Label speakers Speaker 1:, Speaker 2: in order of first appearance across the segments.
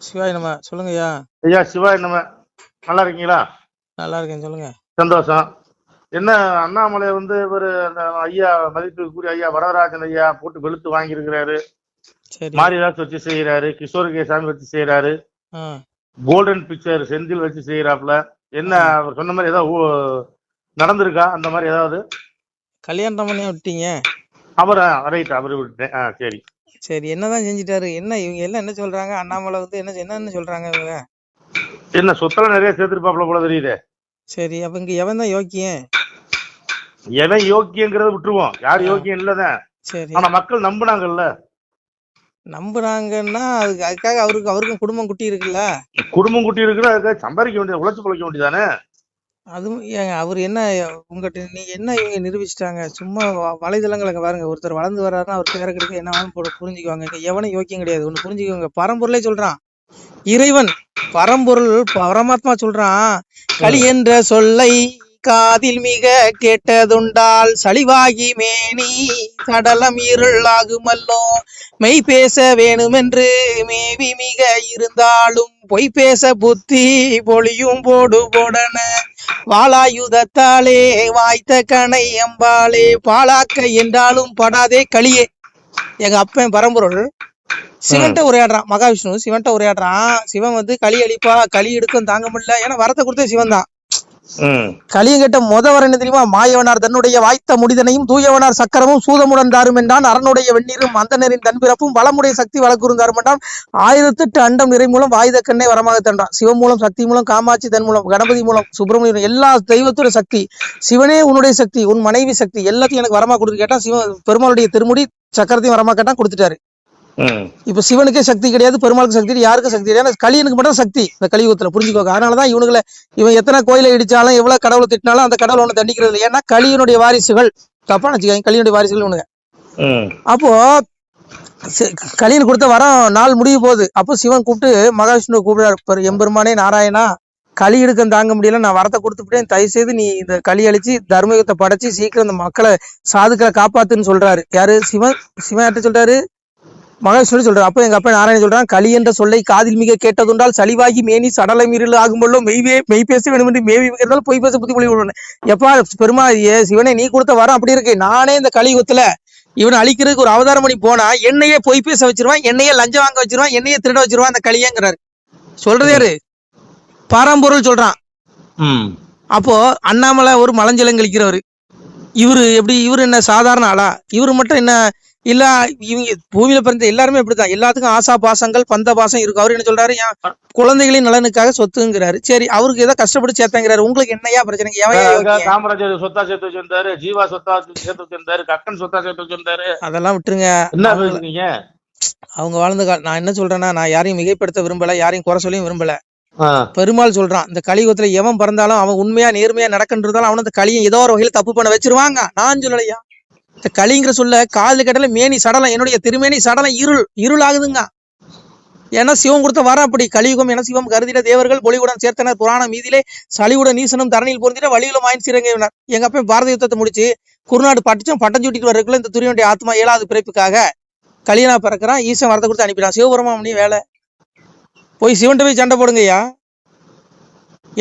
Speaker 1: சிவாய் நம்ம சொல்லுங்க ஐயா.
Speaker 2: ஐயா சிவாய் நம்ம நல்லா இருக்கீங்களா?
Speaker 1: நல்லா இருக்கேன், சொல்லுங்க.
Speaker 2: சந்தோஷம். என்ன அண்ணாமலை ஒரு அந்த ஐயா மதிப்புக்குரிய ஐயா வரதராஜன் ஐயா போட்டு வெளுத்து வாங்கியிருக்கிறாரு.
Speaker 1: சரி.
Speaker 2: மாரிதாஸ் வச்சு செய்யறாரு, கிஷோர் கேசாமி வச்சு செய்யறாரு, கோல்டன் பிக்சர் செந்தில் வச்சு செய்யறாப்புல. என்ன அவர் சொன்ன மாதிரி ஏதாவது நடந்திருக்கா? அந்த மாதிரி ஏதாவது
Speaker 1: கல்யாணம் பண்ணி விட்டீங்க
Speaker 2: அவரை? ரைட், அவரு விட்டேன். சரி
Speaker 1: சரி. என்னதான் செஞ்சுட்டாரு? என்ன இவங்க எல்லாம் என்ன சொல்றாங்க? அண்ணாமலை என்ன சொல்றாங்க இவங்க?
Speaker 2: என்ன சொத்தெல்லாம் நிறைய சேர்த்திருப்பாப்புல போல தெரியுது.
Speaker 1: சரி, அப்ப இங்க எவன் தான் யோக்கியம்?
Speaker 2: எவன் யோக்கியங்கிறத விட்டுருவோம், யார் யோக்கியம் இல்லதான்.
Speaker 1: சரி,
Speaker 2: ஆனா மக்கள் நம்புனாங்கல்ல.
Speaker 1: நம்புறாங்கன்னா அதுக்காக அவருக்கும் குடும்பம் குட்டி இருக்குல்ல.
Speaker 2: குடும்பம் குட்டி இருக்குன்னா அதுக்காக சம்பாதிக்க வேண்டியது, உழைச்சு பிழைக்க வேண்டியதானே.
Speaker 1: அதுவும் அவர் என்ன உங்ககிட்ட நீங்க என்ன இவங்க நிரூபிச்சிட்டாங்க? சும்மா வலைதளங்களை பாருங்க. ஒருத்தர் வளர்ந்து வர்றாருன்னா அவர் பேர கிடைக்க என்ன புரிஞ்சுக்குவாங்க. எவனும் யோக்கியம் கிடையாது. ஒண்ணு புரிஞ்சுக்கோங்க, பரம்பொருளே சொல்றான். இறைவன் பரம்பொருள் பரமாத்மா சொல்றான், களி என்ற சொல்லை காதில் மிக கேட்டதுண்டால் சளிவாகி மேனி சடலம் இருள் ஆகுமல்லோ. மெய் பேச வேணுமென்று மேவி மிக இருந்தாலும் பொய் பேச புத்தி பொழியும் போடு போடன. வாளாயுதத்தாலே வாய்த்த கணை அம்பாளே பாலாக்க என்றாலும் படாதே களியே. எங்க அப்பன் பரம்பொருள் சிவன்ட்ட உரையாடுறான். மகாவிஷ்ணு சிவன்ட்ட உரையாடுறான். சிவன் களி அளிப்பா, களி எடுக்கும் தாங்க முடியல. ஏன்னா வரத்தை கொடுத்தே சிவன் தான். களியும் கேட்ட வர என்ன தெரியுமா? மாயவனார் தன்னுடைய வாய்த்த முடிதனையும் தூயவனார் சக்கரமும் சூதமுடன் தாரும் என்றான். அரணுடைய வெந்நீரும் அந்தனரின் தன்பிறப்பும் வளமுடைய சக்தி வளர்க்குறுந்தாரும் என்றான். 1008 அண்டம் நிறை மூலம் வாயுத கண்ணை வரமாக தன்றான். சிவன் மூலம், சக்தி மூலம், காமாட்சி தன் மூலம், கணபதி மூலம், சுப்பிரமணியம், எல்லா தெய்வத்தோட சக்தி. சிவனே உன்னுடைய சக்தி, உன் மனைவி சக்தி, எல்லாத்தையும் எனக்கு வரமா கொடுத்து கேட்டா சிவன் பெருமாளுடைய திருமுடி சக்கரத்தையும் வரமா கேட்டா கொடுத்துட்டாரு. இப்ப சிவனுக்கே சக்தி கிடையாது, பெருமாளுக்கு சக்தி, யாருக்கும் சக்தி கிடையாது. கலியனுக்கு மட்டும் சக்தி இந்த கலியுகத்துல, புரிஞ்சுக்கோங்க. அதனாலதான் இவனுங்களை இவன் எத்தனை கோயிலை இடிச்சாலும் எவ்வளவு கடவுளை திட்டினாலும் அந்த கடவுளை ஒண்ணு தண்டிக்கிறது இல்லை. ஏன்னா கலியனுடைய வாரிசுகள். தப்பா நினைச்சுக்காங்க, கலியனுடைய வாரிசுகள் இவனுங்க. அப்போ கலியன் கொடுத்த வரம் நாள் முடிய போகுது. அப்போ சிவன் கூப்பிட்டு மகாவிஷ்ணு கூப்பிடுறாரு, எம்பெருமானே நாராயணா, களி எடுக்க தாங்க முடியல, நான் வரத்தை கொடுத்துட்டேன், தயவு செய்து நீ இந்த களி அழிச்சு தர்மயுகத்தை படைச்சு சீக்கிரம் இந்த மக்களை சாதுக்களை காப்பாத்துன்னு சொல்றாரு. யாரு? சிவன். சிவன் யார்ட்ட சொல்றாரு? மகாவிஷ்ணு சொல்றாரு. அப்ப எங்க அப்பா நாராயணன் சொல்றான், களி என்ற சொல்லை காதில் மிக கேட்டதுண்டால் சளிவாகி மேனி சடலை மீறல் ஆகும்போது மெய் பேச வேண்டும் என்று மேவி மிகிறதால் பொய் பேச புத்தி பொழி விடுவேன். எப்பா பெருமா சிவனே, நீ கொடுத்த வரம் அப்படி இருக்கு. நானே இந்த கலியுகத்துல இவனை அழிக்கிறதுக்கு ஒரு அவதாரம் பண்ணி போனா என்னையே பொய் பேச வச்சிருவான், என்னையே லஞ்சம் வாங்க வச்சிருவான், என்னையே திருட வச்சிருவான் அந்த களியங்கிறாரு. சொல்றது யாரு? பரம்பொருள் சொல்றான். அப்போ அண்ணாமலை ஒரு மலஞ்சலம் கழிக்கிறவரு. இவரு எப்படி? இவரு என்ன சாதாரண ஆளா? இவரு மட்டும் என்ன இல்ல, இவங்க பூமியில பிறந்த எல்லாருமே இப்படித்தான். எல்லாத்துக்கும் ஆசா பாசங்கள், பந்த பாசம் இருக்கும். அவரு என்ன சொல்றாரு? குழந்தைகளின் நலனுக்காக சொத்துங்கிறாரு. சரி, அவருக்கு ஏதோ கஷ்டப்பட்டு சேர்த்தாங்கிறாரு. உங்களுக்கு என்னையா பிரச்சனை?
Speaker 2: காமராஜர் சொத்தா சேர்த்து வச்சிருந்தாரு, ஜீவா சொத்தா சேர்த்து வச்சிருந்தாரு, கக்கன் சொத்தா சேர்த்து வச்சிருந்தாரு.
Speaker 1: அதெல்லாம் விட்டுருங்க. அவங்க வாழ்ந்த நான் என்ன சொல்றேன்னா, நான் யாரையும் மிகைப்படுத்த விரும்பல, யாரையும் குறை சொல்லியும் விரும்பல. பெருமாள் சொல்றான், இந்த கலியுகத்துல எவன் பிறந்தாலும் அவன் உண்மையா நேர்மையா நடக்கின்றதாலும் அவன் அந்த கலியை ஏதோ ஒரு வகையில தப்பு பண்ண வச்சிருவாங்க. நான் சொல்லலையா? இந்த களிங்கிற சொல்ல காதல கேட்டால மேனி சடலம், என்னுடைய திருமேனி சடலம் இருள் ஆகுதுங்க. ஏன்னா சிவம் கொடுத்த வர அப்படி. கலியுகம் என சிவம் கருதிட தேவர்கள் பொலிவுடன் சேர்த்தனர் புராணம் மீதிலே சளிவுடன் நீசனும் தரணியில் பொருந்திட வழியிலும் ஆயின் சீரங்கினார். எங்க அப்ப பாரத யுத்தத்தை முடிச்சு குருநாடு பட்டம் சூட்டிட்டு வரக்குள்ள இந்த துரியனுடைய ஆத்மா 7வது பிறப்புக்காக கலியனா பிறக்கிறான். ஈசன் வரத்தை கொடுத்து அனுப்பிடான். சிவபெருமான் வேலை போய் சிவன்ட்ட போய் சண்டை போடுங்கய்யா.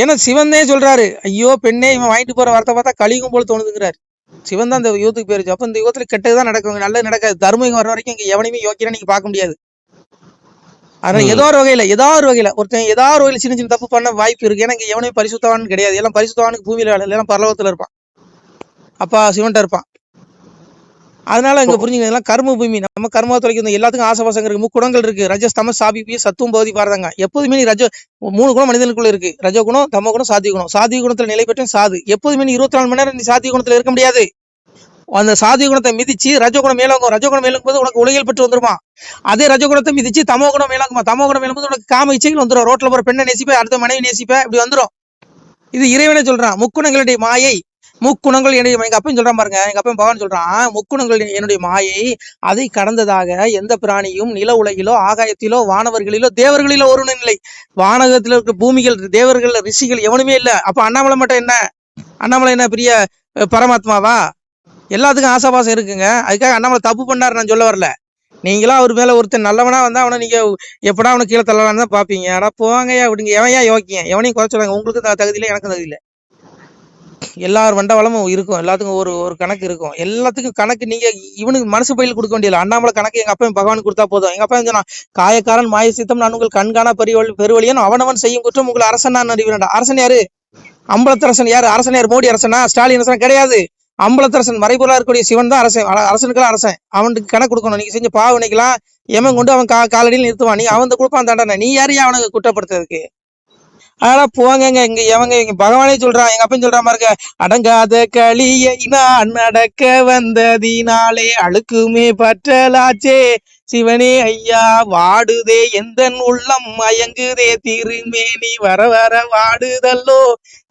Speaker 1: ஏன்னா சிவன் தான் சொல்றாரு, ஐயோ பெண்ணே, இவன் வாங்கிட்டு போற வரத்தை பார்த்தா கலியுகம் போல தோணுதுங்கிறாரு. சிவன் தான் இந்த யுகத்துக்கு போயிருச்சு. அப்ப இந்த யுகத்துல கெட்டதுதான் நடக்கும், நல்லது நடக்காது. தர்மம் வர வரைக்கும் இங்க எவனையுமே யோக்கியனா நீங்க பார்க்க முடியாது. அதனால ஏதோ ஒரு வகையில ஒருத்தன் ஏதாவது ஒரு வகையில சின்ன சின்ன தப்பு பண்ண வாய்ப்பு இருக்கு. ஏன்னா இங்க எவனையும் பரிசுத்தவான்னு கிடையாது. எல்லாம் பரிசுத்தவானுக்கு பூமியில எல்லாம் பரலோகத்துல இருப்பான், அப்பா சிவன்ட்ட இருப்பான். அதனால இங்க புரிஞ்சுங்க, இதெல்லாம் கர்ம பூமி. நம்ம கர்மா தொலைக்கும். எல்லாத்துக்கும் ஆசபாசம் இருக்கு. முக்குணங்கள் இருக்கு, ரஜஸ்தம சாபி சத்துவம் பகுதி பாருங்க. எப்போதுமே நீ 3 குணம் மனிதனுக்குள்ள இருக்கு. ரஜோ குணம், தமோ குணம், சாத்விக குணம். சாத்விக குணத்துல நிலை பெற்ற சாது. எப்போதுமே நீ 24 மணி நேரம் நீ சாத்விக குணத்துல இருக்க முடியாது. அந்த சாத்விக குணத்தை மிதிச்சு ரஜோகுணம் மேலோங்கும். ரஜோகுணம் மேலோங்கும் போது உனக்கு உலகில் பெற்று வந்துருமா. அதே ரஜோகுணத்தை மிதிச்சு தமோ குணம் மேலோங்குமா. தமோ குணம் மேலும் போது உனக்கு காம இச்சைகள் வந்துடும். ரோட்ல போற பெண்ணை நேசிப்ப, அடுத்த மனைவி நேசிப்ப, இப்படி வந்துடும். இது இறைவனே சொல்றான். முக்குணங்களுடைய மாயை, முக்குணங்கள் என்னுடைய. எங்க அப்பன் சொல்றான் பாருங்க, எங்க அப்பன் பகவான் சொல்றான், முக்குணங்கள் என்னுடைய மாயை, அதை கடந்ததாக எந்த பிராணியும் நில உலகிலோ ஆகாயத்திலோ வானவர்களிலோ தேவர்களிலோ ஒருவனும் இல்லை. வானகத்துல இருக்க பூமிகள், தேவர்கள், ரிஷிகள் எவனுமே இல்லை. அப்ப அண்ணாமலை மட்டும் என்ன? அண்ணாமலை என்ன பெரிய பரமாத்மாவா? எல்லாத்துக்கும் ஆசாபாசம் இருக்குங்க. அதுக்காக அண்ணாமலை தப்பு பண்ணாரு நான் சொல்ல வரல. நீங்களா அவர் மேல ஒருத்தர் நல்லவனா வந்தா அவனை நீங்க எப்படா அவனை கீழே தள்ளலான்னு தான் பாப்பீங்க. ஆனா போவாங்கய்யா விடுங்க. எவன் ஏன் யோக்கியம்? எவனையும் குறை சொல்லுவாங்க. உங்களுக்கு தகுதி இல்லை, எனக்கும் தகுதி இல்லை. எல்லாரும் வண்டவளமும் இருக்கும். எல்லாத்துக்கும் ஒரு ஒரு கணக்கு இருக்கும். எல்லாத்துக்கும் கணக்கு நீங்க இவனுக்கு மனசு பயில கொடுக்க வேண்டியது. அண்ணாமலை கணக்கு எங்க அப்பா பகவானுக்கு கொடுத்தா போதும். எங்க அப்பா சொன்னா, காயக்காரன் மாய சித்தம் நான் உங்கள் கண்காணா பெருவழியன் அவனவன் செய்யும் குற்றம் உங்களை அரசன் நான் அறிவிடா. அரசன் யாரு? அம்பலத்தரசன் யாரு? அரசன் யாரு? மோடி அரசனா? ஸ்டாலின் அரசன் கிடையாது. அம்பலத்தரசன் மறைபொருளா இருக்கக்கூடிய சிவன் தான் அரசன். அரசனுக்கெல்லாம் அரசன். அவனுக்கு கணக்கு கொடுக்கணும். நீங்க செஞ்ச பாவனைக்கெல்லாம் எவன் கொண்டு அவன் காலடியில் நிறுத்துவான். நீ அவன் கொடுப்பான் தண்டனை. நீ யாரையும் அவனுக்கு குற்றப்படுத்துறதுக்கு? அதெல்லாம் போங்க. இங்க எவங்க இங்க பகவானே சொல்றான். எங்க அப்பன் சொல்ற மாதிரி அடங்காத களியை நான் நடக்க வந்ததினாலே அழுக்குமே பற்றலாச்சே சிவனே ஐயா வாடுதே எந்தன் உள்ளம் மயங்குதே திருமேனி வர வர வாடுதல்லோ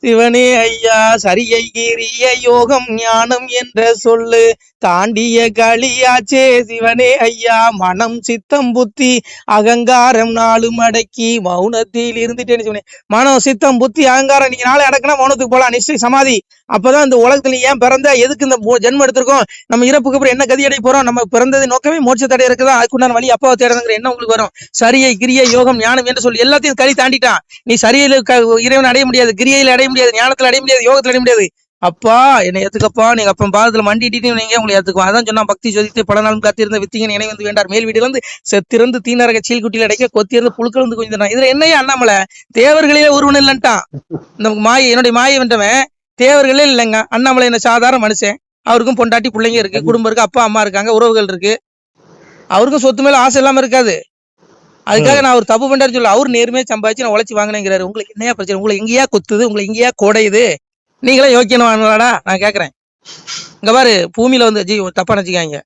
Speaker 1: சிவனே ஐயா சரியை கிரிய யோகம் ஞானம் என்ற சொல்லு தாண்டிய களியாச்சே சிவனே ஐயா மனம் சித்தம் புத்தி அகங்காரம் நாளும் அடக்கி மௌனத்தில் இருந்துட்டேன்னு சொன்னேன். மனம் சித்தம் புத்தி அகங்காரம் நீங்க நாளை அடக்குனா மௌனத்துக்கு போலாம். நிச்சயம் சமாதி. அப்பதான் இந்த உலகத்துல ஏன் பிறந்த, எதுக்கு இந்த ஜென்மம் எடுத்திருக்கோம், நம்ம இறப்புக்கு அப்புறம் என்ன கதி அடைய போறோம், நம்ம பிறந்தது நோக்கமே மோட்சத்தடை இருக்குதா, அதுக்குண்டான வழி அப்பாவை தேடுங்கிற எண்ணம் உங்களுக்கு வரும். சரியை கிரியை யோகம் ஞானம் என்று சொல்லி எல்லாத்தையும் கழி தாண்டிட்டான். நீ சரியில இறைவன் அடைய முடியாது, கிரியையில அடைய முடியாது, ஞானத்துல அடைய முடியாது, யோகத்துல அடைய முடியாது. அப்பா என்னை ஏத்துக்கப்பா, நீங்க அப்ப பாதத்துல மண்டிட்டு நீங்க உங்களை ஏத்துக்குவோம். அதான் சொன்னா பக்தி ஜோதித்து பல நாளும் காத்திருந்த வித்திங்கன் இணை வந்து வேண்டார் மேல் வீடுல இருந்து செத்திருந்து தீனரக சீல் குட்டியில் அடைக்க கொத்தியிருந்து புழுக்கள் வந்து கொஞ்சம் இதுல என்னையா அண்ணாமலை தேவர்களே ஒருவன் இல்லன்ட்டான். இந்த மாயை என்னுடைய மாயை வென்றவன் தேவர்களே இல்லைங்க. அண்ணாமலை என்ன சாதாரண மனுஷன். அவருக்கும் பொண்டாட்டி பிள்ளைங்க இருக்கு, குடும்பம் இருக்கு, அப்பா அம்மா இருக்காங்க, உறவுகள் இருக்கு. அவருக்கும் சொத்து மேல ஆசை இல்லாம இருக்காது. அதுக்காக நான் அவர் தப்பு பண்றாரு சொல்ல, அவரு நேர்மையா சம்பாதிச்சு நான் உழைச்சி வாங்கினேங்கிறாரு. உங்களுக்கு என்னையா பிரச்சனை? உங்களை எங்கேயா கொத்துது, உங்களை எங்கேயா கோடையுது? நீங்களே யோக்கியமானடா நான் கேக்குறேன். இங்க பாரு, பூமியில வந்து தப்பா நினைச்சுக்காங்க.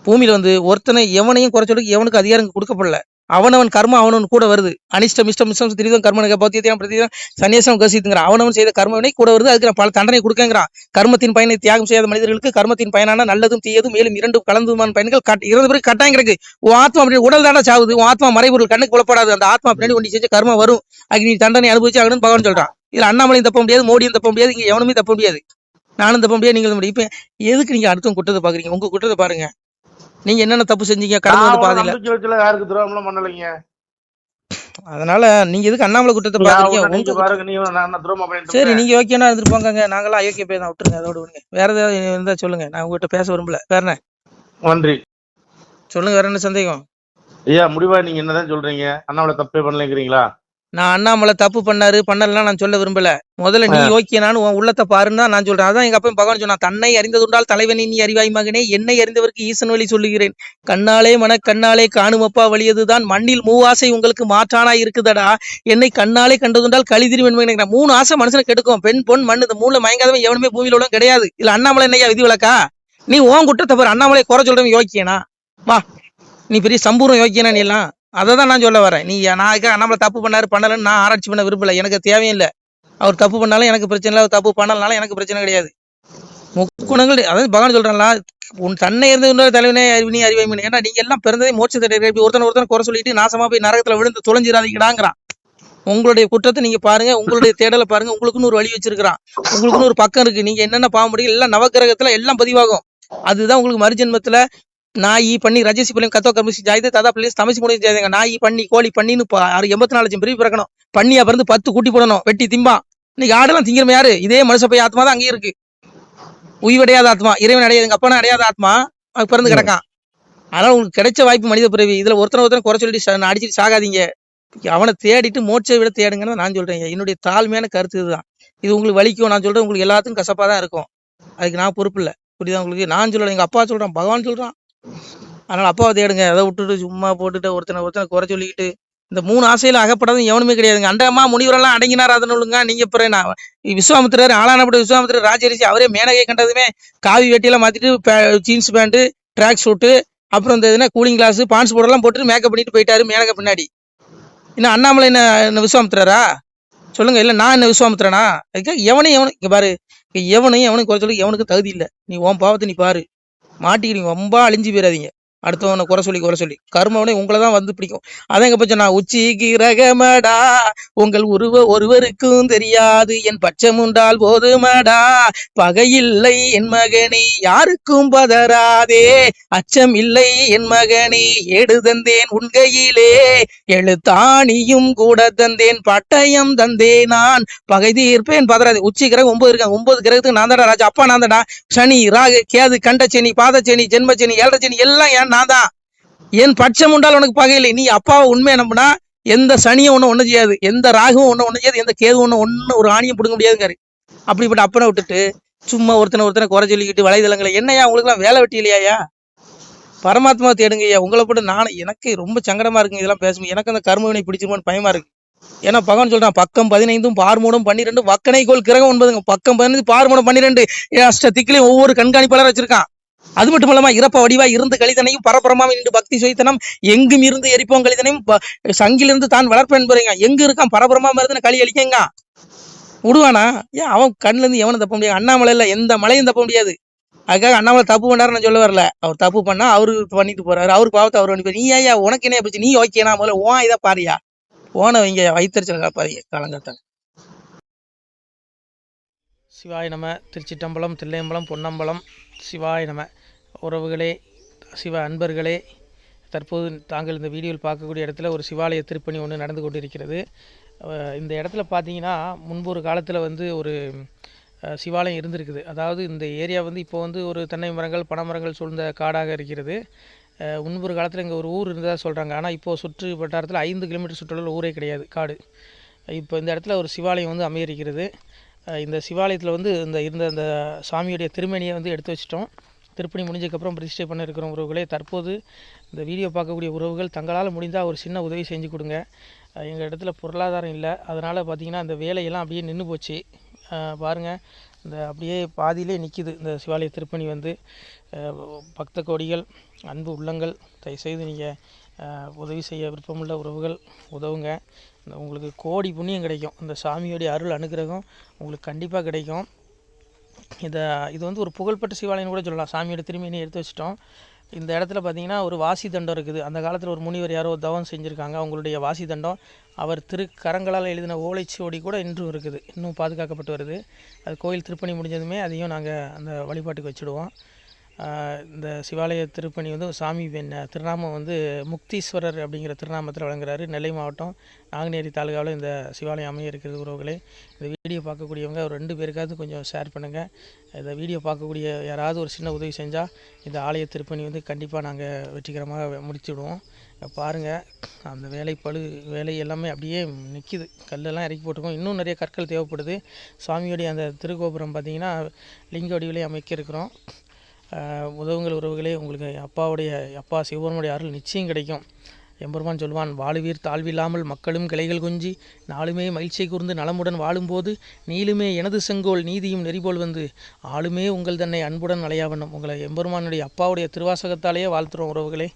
Speaker 1: பூமியில வந்து ஒருத்தனை எவனையும் குறைச்சொல்லுக்கு எவனுக்கு அதிகாரம் கொடுக்கப்படல. அவனவன் கர்மம் அவனவன் கூட வருது. அனிஷ்டம் இஷ்டம் மிஷ்டம் திரிதம் கர்மனுக்கு பௌத்தியம் பிரதிதம் சன்னியாசம் கசித்துங்கிறான். அவனவன் செய்த கர்மவினை கூட வருது. அதுக்கு நான் பல தண்டனை கொடுக்கங்கிறான். கர்மத்தின் பயனை தியாகம் செய்யாத மனிதர்களுக்கு கர்மத்தின் பயனான நல்லதும் தீயதும் மேலும் இரண்டும் கலந்துமான பயன்கள் இறந்த பிறகு கட்டாயம் கிடக்கு. உன் ஆத்மா அப்படி உடல் தானே சாவுது. உன் ஆத்மா மறைபொருள் கண்ணுக்கு புலப்படாது. அந்த ஆத்மா பின்னாடி ஒண்ணு செஞ்ச கர்மம் வரும். அதுக்கு நீ தண்டனை அனுபவிச்சு ஆகணும்னு பகவான் சொல்றான். இதுல அண்ணாமலையும் தப்ப முடியாது, மோடியும் தப்ப முடியாது, இங்க எவனுமே தப்ப முடியாது, நானும் தப்ப முடியாது, நீங்களும் முடியும். இப்ப எதுக்கு நீங்க அடுத்தவங்க குற்றத்தை பாக்குறீங்க? உங்க குற்றத்தை பாருங்க. நீங்க என்னென்ன தப்பு செஞ்சீங்க கடந்து வந்து பாதையில?
Speaker 2: யாருக்கு துரோகம் பண்ணலைங்க.
Speaker 1: அதனால நீங்க எதுக்கு அண்ணாமலை குற்றத்தை பாக்குறீங்க? சரி, நீங்க யோக்கியனா இருந்துட்டு போங்க. நாங்களாம் அயோக்கிய பேர் தான், விட்டுருங்க. அதோட விடுங்க. வேற ஏதாவது இருந்தா சொல்லுங்க. நான் உங்ககிட்ட பேச விரும்பல. வேற என்ன?
Speaker 2: நன்றி.
Speaker 1: சொல்லுங்க, வேற என்ன சந்தேகம்?
Speaker 2: ஐயா முடிவா நீங்க என்னதான் சொல்றீங்க? அண்ணாமலை தப்பே பண்ணலைங்கிறீங்களா?
Speaker 1: நான் அண்ணாமலை தப்பு பண்ணாரு பண்ணலாம் நான் சொல்ல விரும்பல. முதல்ல நீ யோக்கியனானு உன் உள்ளத்தை பாருன்னு நான் சொல்றேன். அதான் எங்க அப்பா பகவான் சொன்னா, தன்னை அறிந்ததுண்டால் தலைவனை நீ அறிவாய் மகனே, என்னை அறிந்தவருக்கு ஈசன் வழி சொல்லுகிறேன். கண்ணாலே கண்ணாலே காணுமப்பா வழியதுதான் மண்ணில் மூவாசை உங்களுக்கு மாற்றானா இருக்குதடா. என்னை கண்ணாலே கண்டதுண்டால் கழிதிரி வெண்மை. 3 ஆசை மனுஷனை கெடுக்கும். பெண் பொன் மண் இந்த 3 மயங்காதவன் எவனுமே பூமியில உள்ள கிடையாது. இல்ல அண்ணாமலை என்னையா விதி விளக்கா? நீ உன் குற்றத்தை பாரு. அண்ணாமலை குறை சொல்றவன் யோக்கியனா? வா, நீ பெரிய சம்பூர்ணம் யோக்கியனா? நீ எல்லாம் அதான் நான் சொல்ல வரேன். நீ நான் நம்மள தப்பு பண்ணலன்னு நான் ஆராய்ச்சி பண்ண விரும்பல. எனக்கு தேவையும் இல்லை. அவர் தப்பு பண்ணாலும் எனக்கு பிரச்சனை இல்லை, அவர் தப்பு பண்ணலனாலும் எனக்கு பிரச்சனை கிடையாது. முக்குணங்கள் அதாவது பகவான் சொல்றாங்களா, உன் தன்னை இருந்து இன்னொரு தலைவனே அறிவினி அறிவாய்மணி. ஏன்னா நீங்க எல்லாம் பிறந்ததே மோட்சத்தை ஒருத்தன் குறை சொல்லிட்டு நாசமா போய் நரகத்துல விழுந்து தொலைஞ்சிடாதீங்கடாங்கிறான். உங்களுடைய குற்றத்தை நீங்க பாருங்க, உங்களுடைய தேடலை பாருங்க. உங்களுக்குன்னு ஒரு வழி வச்சிருக்கிறான், உங்களுக்குன்னு ஒரு பக்கம் இருக்கு. நீங்க என்னென்ன பாவ முடியும் எல்லாம் நவகிரகத்துல எல்லாம் பதிவாகும். அதுதான் உங்களுக்கு மறுஜென்மத்துல நாயி பண்ணி ரஜசி பள்ளி கத்தோ கமிசி ஜாயுது ததா பிள்ளைஸ் தமிசி முடிவு ஜாயுங்க. நாயி பண்ணி கோழி பண்ணின்னு 84 லட்சம் பிரிவு பிறக்கணும். பண்ணியா பிறந்து 10 கூட்டி போடணும், வெட்டி திம்பா. இன்னைக்கு ஆடெல்லாம் திங்கிறமே யாரு? இதே மனுஷ போய் ஆத்மா தான் அங்கேயும் இருக்கு. உய்வடையாத ஆத்மா, இறைவன் அடையாது, எங்க அப்பா அடையாத ஆத்மா அது பிறந்து கிடக்கான். அதனால உங்களுக்கு கிடைச்ச வாய்ப்பு மனித பிறவி. இதுல ஒருத்தனை குறை சொல்லிட்டு அடிச்சுட்டு சாகாதீங்க. அவனை தேடிட்டு மோட்சை விட தேடுங்கன்னு நான் சொல்றேன். என்னுடைய தாழ்மையான கருத்து இதுதான். இது உங்களுக்கு வலிக்கும். நான் சொல்றேன், உங்களுக்கு எல்லாத்துக்கும் கசப்பா தான் இருக்கும். அதுக்கு நான் பொறுப்பு இல்லை. புரியுதா உங்களுக்கு? நான் சொல்றேன், எங்க அப்பா சொல்றான், பகவான் சொல்றான். அதனால அப்பாவை தேடுங்க. அதை விட்டுட்டு சும்மா போட்டுட்டு ஒருத்தனை குறை சொல்லிக்கிட்டு இந்த 3 ஆசையில அகப்படாதும் எவனுமே கிடையாதுங்க. அண்டமா முனிவரெல்லாம் அடங்கினார் அதனுங்க. நீங்க பிறகு விஸ்வாமித்திரர் ஆளானப்பட்ட விஸ்வாமித்திரர் ராஜரிசி அவரே மேனகை கண்டதுமே காவி வெட்டியெல்லாம் மாத்திட்டு ஜீன்ஸ் பேண்ட் ட்ராக் ஷூட்டு அப்புறம் இந்த இதுனா கூலிங் கிளாஸ் பான்ஸ் போர்டெல்லாம் போட்டு மேக்கப் பண்ணிட்டு போயிட்டாரு மேனகை பின்னாடி. இன்னும் அண்ணாமலை என்ன விஸ்வாமித்திரரா? சொல்லுங்க. இல்ல நான் என்ன விஸ்வாமித்திரனா? அதுக்காக எவனையும் இங்க பாரு, எவனையும் குறை சொல்லி எவனுக்கு தகுதி இல்லை. நீ உன் பாவத்தை நீ பாரு, மாட்டிக்கிறீங்க. ரொம்ப அழிஞ்சு போயிடாதீங்க. அடுத்தவனை குறை சொல்லி கர்மவனை உங்களை தான் வந்து பிடிக்கும். அதான் எங்க பட்சம் நான் உச்சி கிரகமடா உங்கள் ஒருவருக்கும் தெரியாது என் பட்சம் உண்டால் போதுமடா பகையில்லை என் மகனே யாருக்கும் பதறாதே அச்சம் இல்லை என் மகனே ஏடு தந்தேன் உண்கையிலே எழுத்தாணியும் கூட தந்தேன் பட்டயம் தந்தேன் நான் பகை தீர்ப்பேன் பதறாதே. உச்சி கிரகம் 9 இருக்காங்க. 9 கிரகத்துக்கு நான் தான்டா ராஜா. அப்பா நான் தான்டா. சனி ராகு கேது கண்டச்சனி பாதச்சனி ஜென்மச்சனி ஏழரைச்சனி எல்லாம் ஏன் நான் தான். என் பட்சம் உண்டால் உனக்கு பகையில்லை. நீ அப்பாவை உண்மையை நம்பினா எந்த சனியும் ஒன்றும் செய்யாது, எந்த ராகுவும் ஒன்றும் செய்யாது, எந்த கேது ஒன்று ஒரு ஆணியும் பிடுங்க முடியாதுங்காரு. அப்படிப்பட்ட அப்பனை விட்டுட்டு சும்மா ஒருத்தனை குறை சொல்லிக்கிட்டு வலைதளங்களை என்னையா உங்களுக்குலாம் வேலை வெட்டி இல்லையா? பரமாத்மா தேடுங்கய்யா. உங்களை போட்டு எனக்கு ரொம்ப சங்கடமா இருக்குங்க இதெல்லாம் பேசும்போது. எனக்கு அந்த கர்மவினை பிடிச்சிருமோன்னு பயமா இருக்கு. ஏன்னா பகவான் சொல்றான் பக்கம் 15 பார்மூடம் 12 வக்கணைக்கோள் கிரகம் 9ங்க. பக்கம் 15 பார்மூடம் 12 அஷ்ட திக்கிலையும் ஒவ்வொரு கண்காணிப்பாளர் வச்சிருக்கான். அது மட்டும் இல்லாம இறப்ப வடிவா இருந்து கழிதனையும் பரபரமாவும் நின்று பக்தி சுயத்தனம் எங்கும் இருந்து எரிப்போம் கழிதனையும் சங்கிலிருந்து தான் வளர்ப்பேன் பாருங்க. எங்க இருக்கான் பரபரமா இருந்து களி அழிக்கங்க விடுவானா? ஏன் அவன் கண்ணுல இருந்து எவனும் தப்ப முடியாது. அண்ணாமலையில எந்த மலையும் தப்ப முடியாது. அதுக்காக அண்ணாமலை தப்பு பண்ணாரு நான் சொல்ல வரல. அவர் தப்பு பண்ணா அவரு பண்ணிட்டு போறாரு, அவருக்கு பாவத்தை அவர் பண்ணி. நீ ஐயா உனக்கு என்ன போச்சு? நீ ஓகேனா முதல்ல ஓன் இதை பாரியா போன வைங்க வைத்தறிச்சல் காப்பாதிங்க காலங்காத்தாங்க. சிவாய நம. திருச்சிட்டம்பலம் தில்லையம்பலம் பொன்னம்பலம். சிவாய நம. உறவுகளே, சிவ அன்பர்களே, தற்போது தாங்கள் இந்த வீடியோவில் பார்க்கக்கூடிய இடத்துல ஒரு சிவாலய திருப்பணி ஒன்று நடந்து கொண்டிருக்கிறது. இந்த இடத்துல பார்த்தீங்கன்னா முன்பு ஒரு காலத்தில் ஒரு சிவாலயம் இருந்திருக்குது. அதாவது இந்த ஏரியா இப்போ ஒரு தென்னை மரங்கள் பனை மரங்கள் சூழ்ந்த காடாக இருக்கிறது. முன்பொரு காலத்தில் இங்கே ஒரு ஊர் இருந்ததாக சொல்கிறாங்க. ஆனால் இப்போது சுற்று வட்டாரத்தில் 5 கிலோமீட்டர் சுற்றுலா ஊரே கிடையாது, காடு. இப்போ இந்த இடத்துல ஒரு சிவாலயம் அமையிருக்கிறது. இந்த சிவாலயத்தில் இருந்த அந்த சாமியுடைய திருமணியை எடுத்து வச்சிட்டோம். திருப்பணி முடிஞ்சதுக்கப்புறம் பிரதிஷ்டை பண்ண இருக்கிற உறவுகளே, தற்போது இந்த வீடியோ பார்க்கக்கூடிய உறவுகள் தங்களால் முடிந்தால் ஒரு சின்ன உதவி செஞ்சு கொடுங்க. எங்கள் இடத்துல பொருளாதாரம் இல்லை, அதனால் பார்த்திங்கன்னா அந்த வேலையெல்லாம் அப்படியே நின்று போச்சு. பாருங்கள், இந்த அப்படியே பாதியிலே நிற்கிது இந்த சிவாலய திருப்பணி. பக்த கோடிகள், அன்பு உள்ளங்கள், தயவுசெய்து நீங்கள் உதவி செய்ய விருப்பமுள்ள உறவுகள் உதவுங்க. உங்களுக்கு கோடி புண்ணியம் கிடைக்கும். இந்த சாமியோடைய அருள் அனுகிரகம் உங்களுக்கு கண்டிப்பாக கிடைக்கும். இது ஒரு புகழ்பெற்ற சிவாலயம் கூட சொல்லலாம். சாமியோட திருமணியை எடுத்து வச்சிட்டோம். இந்த இடத்துல பார்த்திங்கன்னா ஒரு வாசி தண்டம் இருக்குது. அந்த காலத்தில் ஒரு முனிவர் யாரோ தவம் செஞ்சுருக்காங்க. அவங்களுடைய வாசி தண்டம் அவர் திருக்கரங்களால் எழுதின ஓலைச்சுவடி கூட இன்றும் இருக்குது, இன்னும் பாதுகாக்கப்பட்டு வருது. அது கோயில் திருப்பணி முடிஞ்சதுமே அதையும் நாங்கள் அந்த வழிபாட்டுக்கு வச்சுடுவோம். இந்த சிவாலய திருப்பணி சாமி திருநாமம் முக்தீஸ்வரர் அப்படிங்கிற திருநாமத்தில் வழங்குறாரு. நெல்லை மாவட்டம் நாங்குநேரி தாலுகாவில் இந்த சிவாலயம் அமைய இருக்கிறது. உறவுகளே, இந்த வீடியோ பார்க்கக்கூடியவங்க ஒரு 2 பேருக்காவது கொஞ்சம் ஷேர் பண்ணுங்கள். இந்த வீடியோ பார்க்கக்கூடிய யாராவது ஒரு சின்ன உதவி செஞ்சால் இந்த ஆலய திருப்பணி கண்டிப்பாக நாங்கள் வெற்றிகரமாக முடிச்சுடுவோம். பாருங்கள், அந்த வேலை எல்லாமே அப்படியே நிற்கிது. கல்லெல்லாம் இறக்கி போட்டிருக்கோம். இன்னும் நிறைய கற்கள் தேவைப்படுது. சுவாமியோடைய அந்த திருக்கோபுரம் பார்த்திங்கன்னா லிங்க வடிவிலே அமைக்க இருக்கிறோம். உதவுங்கள் உறவுகளே. உங்களுக்கு அப்பா சிவபெருமானுடைய அருள் நிச்சயம் கிடைக்கும். எம்பெருமான் சொல்வான், வாழுவீர் தாழ்வில்லாமல் மக்களும் கிளைகள் கொஞ்சி நாளுமே மகிழ்ச்சியை கூர்ந்து நலமுடன் வாழும்போது நீளுமே எனது செங்கோல் நீதியும் நெறிபோல் ஆளுமே உங்கள் தன்னை அன்புடன் அலையாவண்ணம். உங்களை எம்பெருமானுடைய அப்பாவுடைய திருவாசகத்தாலேயே வாழ்த்துறோம் உறவுகளே.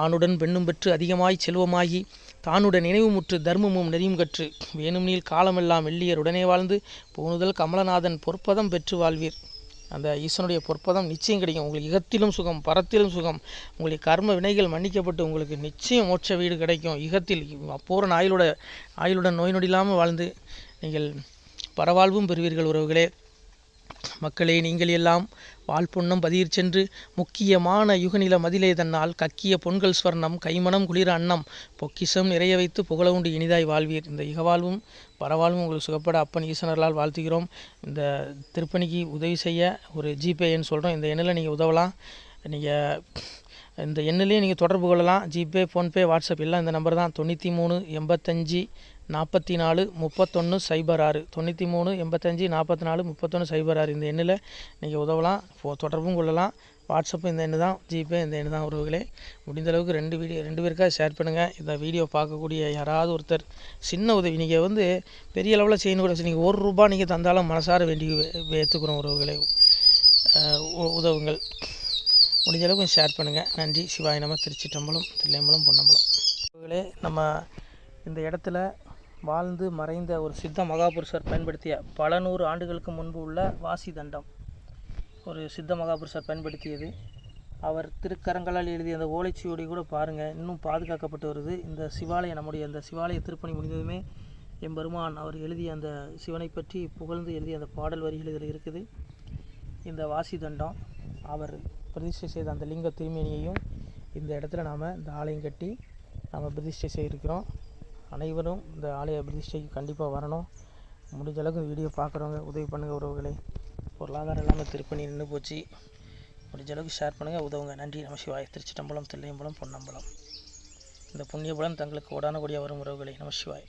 Speaker 1: ஆணுடன் பெண்ணும் பெற்று அதிகமாய் செல்வமாகி தானுடன் நினைவுமுற்று தர்மமும் நெறியும் கற்று வேணும் நீள் காலமெல்லாம் வெள்ளியர் உடனே வாழ்ந்து போனுதல் கமலநாதன் பொற்பதம் பெற்று வாழ்வீர். அந்த ஈசனுடைய பொற்பதம் நிச்சயம் கிடைக்கும். உங்களுக்கு இகத்திலும் சுகம் பரத்திலும் சுகம். உங்களுடைய கர்ம வினைகள் மன்னிக்கப்பட்டு உங்களுக்கு நிச்சயம் மோட்ச வீடு கிடைக்கும். இகத்தில் பூரண ஆயுளுடன் நோய் நொடி இல்லாமல் வாழ்ந்து நீங்கள் பரவாழ்வும் பெறுவீர்கள். உறவுகளே, மக்களே, நீங்கள் எல்லாம் வாழ்பொன்னம் பதியிற் சென்று முக்கியமான யுகநில மதிலே தன்னால் கக்கிய பொன்கள் ஸ்வர்ணம் கைமணம் குளிர அன்னம் பொக்கிஷம் நிறைய வைத்து புகழவுண்டு இனிதாய் வாழ்வீர். இந்த இகவாழ்வும் பரவாழ்வும் உங்களுக்கு சுகப்பட அப்பன் ஈசனர்களால் வாழ்த்துகிறோம். இந்த திருப்பணிக்கு உதவி செய்ய ஒரு ஜிபே எண் சொல்கிறோம். இந்த எண்ணில் நீங்கள் உதவலாம். நீங்கள் இந்த எண்ணிலே நீங்கள் தொடர்பு கொள்ளலாம். ஜிபே, ஃபோன்பே, வாட்ஸ்அப் எல்லாம் இந்த நம்பர் தான். 93 85 44 31 06 93 85 44 31 06. இந்த எண்ணில் நீங்கள் உதவலாம், தொடர்பும் கொள்ளலாம். வாட்ஸ்அப்பு இந்த எண்ணு தான், ஜிபே இந்த எண்ணு தான். உறவுகளே, முடிந்தளவுக்கு 2 பேருக்காக ஷேர் பண்ணுங்கள். இந்த வீடியோ பார்க்கக்கூடிய யாராவது ஒருத்தர் சின்ன உதவி, நீங்கள் பெரிய அளவில் செய்யணும் கூட, நீங்கள் ₹1 நீங்கள் தந்தாலும் மனசார வேண்டி ஏற்றுக்கிறோம். உறவுகளே, உதவுங்கள். முடிஞ்ச அளவுக்கு ஷேர் பண்ணுங்கள். நன்றி. சிவாய நம. திருச்சிட்டம்பலம் தில்லையம்பலம் பொன்னம்பலம். உறவுகளே, நம்ம இந்த இடத்துல வாழ்ந்து மறைந்த ஒரு சித்த மகாபுருஷர் பயன்படுத்திய பல 100 ஆண்டுகளுக்கு முன்பு உள்ள வாசி தண்டம் ஒரு சித்த மகாபுருஷர் பயன்படுத்தியது. அவர் திருக்கரங்களால் எழுதிய அந்த ஓலைச்சுவடி கூட பாருங்கள், இன்னும் பாதுகாக்கப்பட்டு வருது. இந்த சிவாலயம், நம்முடைய அந்த சிவாலய திருப்பணி முடிந்ததுமே எம்பெருமான் அவர் எழுதிய அந்த சிவனை பற்றி புகழ்ந்து எழுதிய அந்த பாடல் வரிகள் இதில் இருக்குது. இந்த வாசி தண்டம், அவர் பிரதிஷ்டை செய்த அந்த லிங்க திருமேனியையும் இந்த இடத்துல நாம் இந்த ஆலயம் கட்டி நாம் பிரதிஷ்டை செய்திருக்கிறோம். அனைவரும் இந்த ஆலய பிரதிஷ்டைக்கு கண்டிப்பாக வரணும். முடிஞ்ச அளவுக்கு இந்த வீடியோ பார்க்குறவங்க உதவி பண்ணுங்கள் உறவுகளை. பொருளாதாரம் இல்லாமல் திருப்பணி நின்று போச்சு. முடிஞ்ச அளவுக்கு ஷேர் பண்ணுங்கள், உதவுங்க. நன்றி. நமசிவாய். திருச்சிட்டம்பலம், தில்லையம்பலம், பொன்னம்பலம். இந்த புண்ணியபலம் தங்களுக்கு கோடான கோடியாக வரும் உறவுகளை. நமசிவாய்.